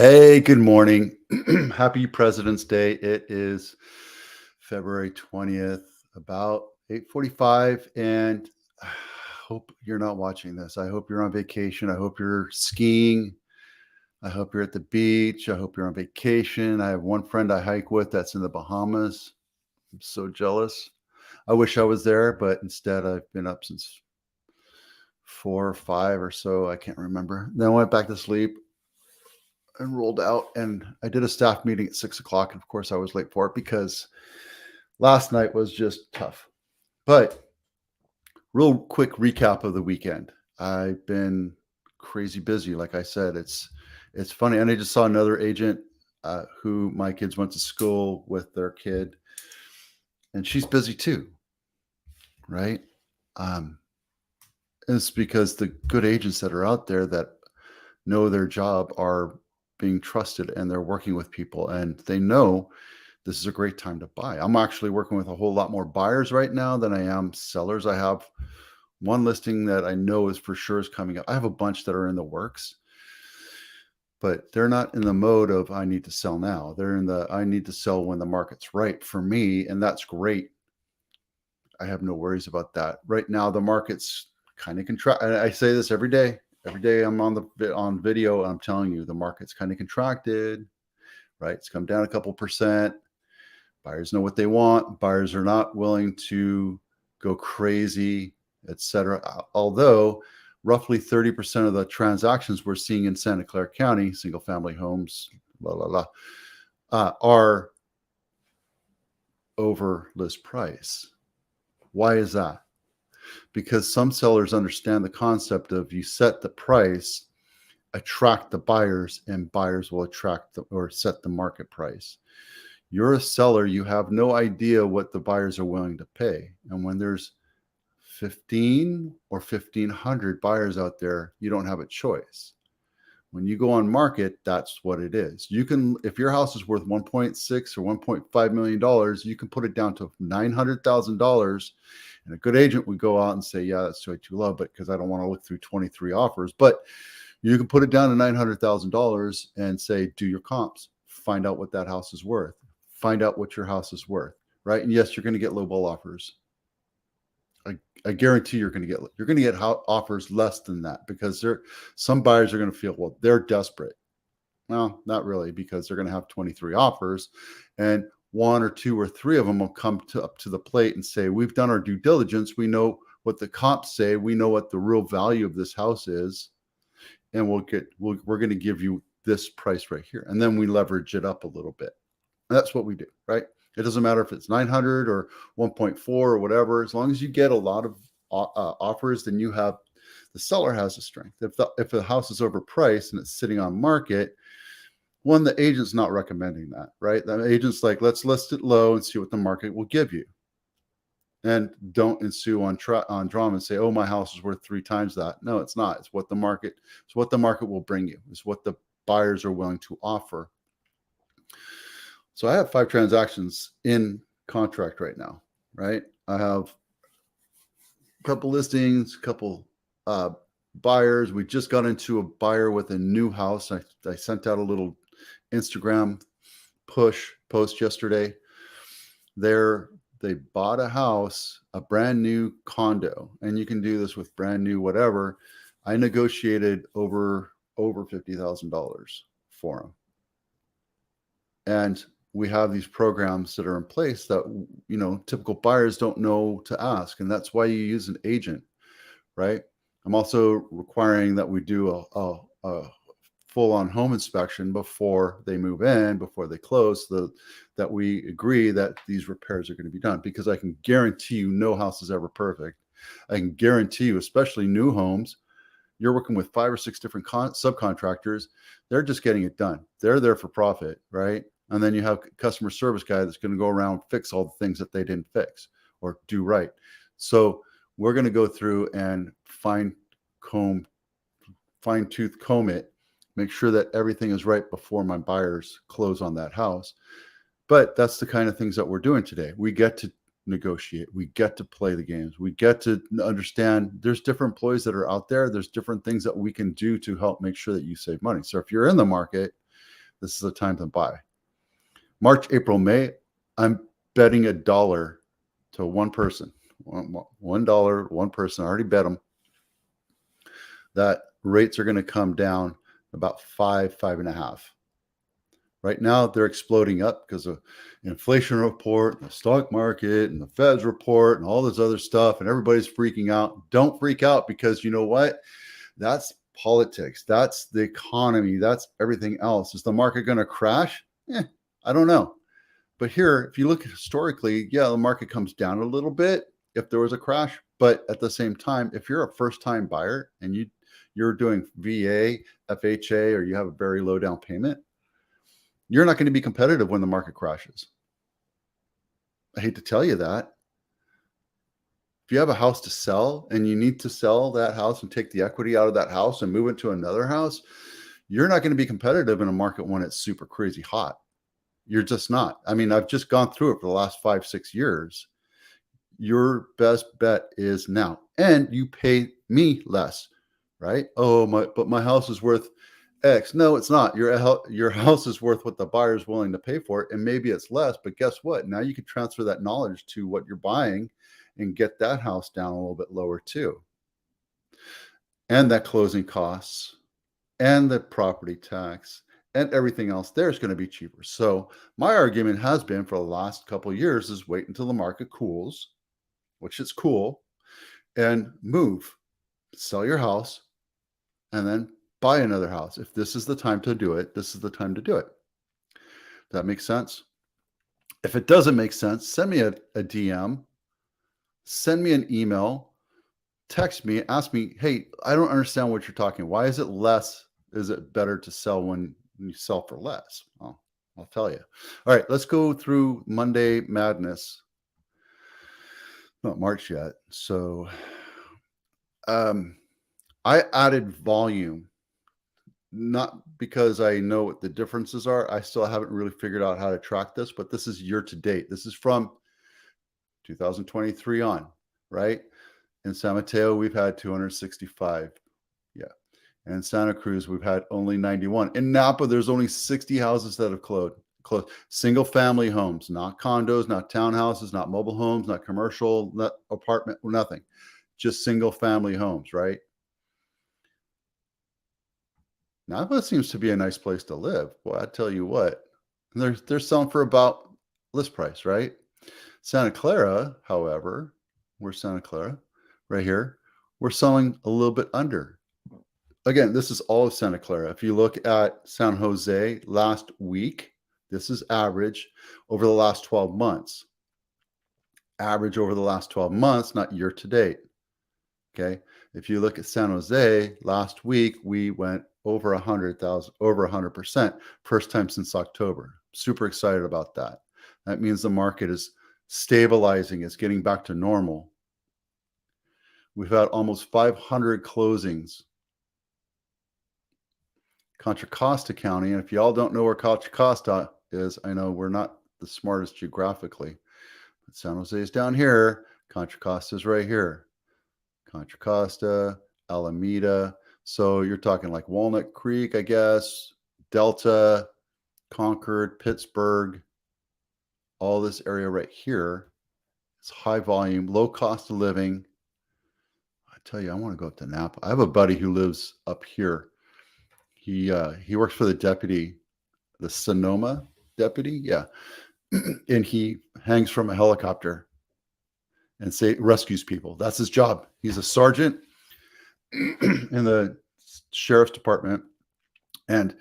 Hey, good morning. Happy President's Day. It is February 20th, about 8:45, and I hope you're not watching this. I hope you're on vacation. I hope you're skiing. I hope you're at the beach. I hope you're on vacation. I have one friend I hike with that's in the Bahamas. I'm so jealous. I wish I was there, but instead I've been up since 4 or 5 or so. I can't remember. Then I went back to sleep and rolled out, and I did a staff meeting at 6 o'clock. And of course, I was late for it because last night was just tough. But real quick recap of the weekend. I've been crazy busy. Like I said, it's funny. And I just saw another agent who my kids went to school with their kid, and she's busy too, right? Um, it's because the good agents that are out there that know their job are being trusted, and they're working with people, and they know this is a great time to buy. I'm actually working with a whole lot more buyers right now than I am sellers. I have one listing that I know is for sure is coming up. I have a bunch that are in the works, but they're not in the mode of I need to sell now. They're in the I need to sell when the market's right for me, and that's great. I have no worries about that. Right now, the market's kind of contract. I say this every day. Every day I'm on video, I'm telling you the market's kind of contracted, right? It's come down a couple percent. Buyers know what they want. Buyers are not willing to go crazy, etc. Although roughly 30% of the transactions we're seeing in Santa Clara County, single family homes, are over list price. Why is that? Because some sellers understand the concept of you set the price, attract the buyers, and buyers will attract or set the market price. You're a seller, you have no idea what the buyers are willing to pay. And when there's 15 or 1,500 buyers out there, you don't have a choice. When you go on market, that's what it is. You can, if your house is worth 1.6 or 1.5 million dollars, you can put it down to $900,000, and a good agent would go out and say, yeah, that's way too low, but because I don't want to look through 23 offers. But you can put it down to $900,000 and say, do your comps, find out what that house is worth, find out what your house is worth, right? And yes, you're going to get lowball offers. I guarantee you're going to get offers less than that, because some buyers are going to feel, well, they're desperate. Well, not really, because they're going to have 23 offers, and one or two or three of them will come up to the plate and say, we've done our due diligence. We know what the comps say. We know what the real value of this house is, and we're going to give you this price right here. And then we leverage it up a little bit. And that's what we do, right? It doesn't matter if it's 900 or 1.4 or whatever. As long as you get a lot of offers, then the seller has the strength. If the house is overpriced and it's sitting on market, the agent's not recommending that, right? The agent's like, let's list it low and see what the market will give you. And don't ensue on drama and say, oh, my house is worth 3 times that. No, it's not. It's what the market will bring you. It's what the buyers are willing to offer. So I have 5 transactions in contract right now, right? I have a couple listings, a couple buyers. We just got into a buyer with a new house. I sent out a little Instagram post yesterday. They bought a house, a brand new condo, and you can do this with brand new whatever. I negotiated over $50,000 for them. And we have these programs that are in place that, typical buyers don't know to ask. And that's why you use an agent, right? I'm also requiring that we do a full-on home inspection before they move in, before they close, so that we agree that these repairs are going to be done. Because I can guarantee you no house is ever perfect. I can guarantee you, especially new homes, you're working with 5 or 6 different subcontractors. They're just getting it done. They're there for profit, right? And then you have a customer service guy that's going to go around and fix all the things that they didn't fix or do right. So we're going to go through and fine-tooth comb it, make sure that everything is right before my buyers close on that house. But that's the kind of things that we're doing today. We get to negotiate. We get to play the games. We get to understand there's different employees that are out there. There's different things that we can do to help make sure that you save money. So if you're in the market this is the time to buy. March, April, May, I'm betting $1 to one person. $1, one person. I already bet them that rates are going to come down about 5.5. Right now, they're exploding up because of inflation report, the stock market, and the Fed's report, and all this other stuff, and everybody's freaking out. Don't freak out, because you know what? That's politics. That's the economy. That's everything else. Is the market going to crash? I don't know. But here, if you look historically, yeah, the market comes down a little bit if there was a crash. But at the same time, if you're a first-time buyer and you're doing VA, FHA, or you have a very low down payment, you're not going to be competitive when the market crashes. I hate to tell you that. If you have a house to sell and you need to sell that house and take the equity out of that house and move it to another house, you're not going to be competitive in a market when it's super crazy hot. You're just not. I mean, I've just gone through it for the last 5-6 years. Your best bet is now, and you pay me less, right? But my house is worth X. No, it's not. Your house is worth what the buyer is willing to pay for it, and maybe it's less. But guess what? Now you can transfer that knowledge to what you're buying and get that house down a little bit lower too. And that closing costs and the property tax and everything else there is going to be cheaper. So my argument has been for the last couple of years is wait until the market cools, which is cool, and move, sell your house, and then buy another house. If this is the time to do it, this is the time to do it. That makes sense? If it doesn't make sense, send me a DM, send me an email, text me, ask me, hey, I don't understand what you're talking. Why is it less? Is it better to sell when you sell for less? Well, I'll tell you. All right, let's go through Monday Madness. Not March yet. So I added volume, not because I know what the differences are. I still haven't really figured out how to track this, but this is year to date. This is from 2023 on, right? In San Mateo, we've had 265. Yeah. And in Santa Cruz, we've had only 91. In Napa, there's only 60 houses that have closed. Single family homes, not condos, not townhouses, not mobile homes, not commercial, not apartment, nothing. Just single family homes, right? Napa seems to be a nice place to live. Boy, I tell you what, they're selling for about list price, right? Santa Clara, however, where's Santa Clara? Right here. We're selling a little bit under. Again, this is all of Santa Clara. If you look at San Jose last week, this is average over the last 12 months. Average over the last 12 months, not year to date. Okay. If you look at San Jose last week, we went over 100,000, over 100%, first time since October. Super excited about that. That means the market is stabilizing. It's getting back to normal. We've had almost 500 closings. Contra Costa County, and if y'all don't know where Contra Costa is, I know we're not the smartest geographically, but San Jose is down here. Contra Costa is right here. Contra Costa, Alameda. So you're talking like Walnut Creek, I guess, Delta, Concord, Pittsburgh, all this area right here. It's high volume, low cost of living. I tell you, I want to go up to Napa. I have a buddy who lives up here. He works for the Sonoma deputy, yeah, and he hangs from a helicopter and rescues people. That's his job. He's a sergeant in the sheriff's department, and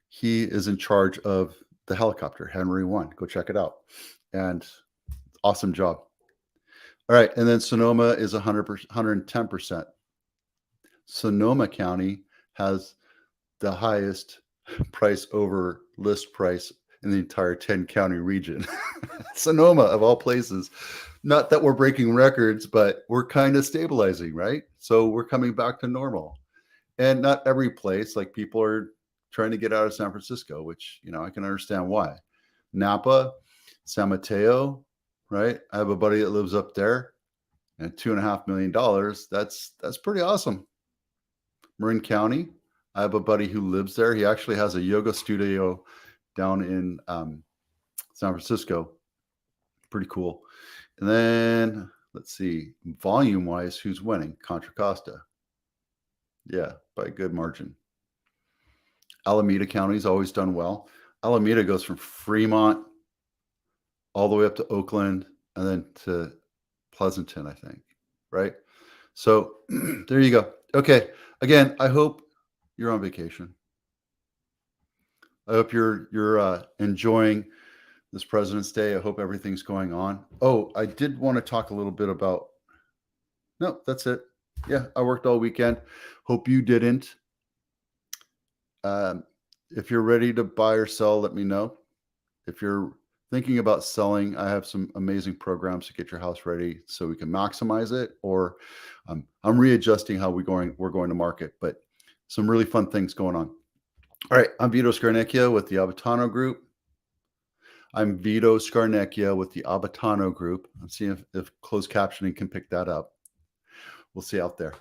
he is in charge of the helicopter, Henry 1. Go check it out. And awesome job. All right, and then Sonoma is 110%. Sonoma County has the highest price over list price in the entire 10-county region. Sonoma, of all places. Not that we're breaking records, but we're kind of stabilizing, right? So we're coming back to normal. And not every place, like people are trying to get out of San Francisco, which, I can understand why. Napa, San Mateo, right? I have a buddy that lives up there, and $2.5 million. That's pretty awesome. Marin County, I have a buddy who lives there. He actually has a yoga studio down in San Francisco. Pretty cool. And then let's see, volume wise, who's winning? Contra Costa. Yeah, by a good margin. Alameda County's always done well. Alameda goes from Fremont all the way up to Oakland and then to Pleasanton, I think. Right? So there you go. Okay. Again, I hope you're on vacation. I hope you're enjoying this President's Day. I hope everything's going on. Oh, I did want to talk a little bit about. No, that's it. Yeah, I worked all weekend. Hope you didn't. If you're ready to buy or sell, let me know. If you're thinking about selling, I have some amazing programs to get your house ready so we can maximize it. Or I'm readjusting how we're going to market, but some really fun things going on. All right, I'm Vito Scarnecchia with the Abitano Group. I'm Vito Scarnecchia with the Abitano Group. I'm seeing if closed captioning can pick that up. We'll see you out there.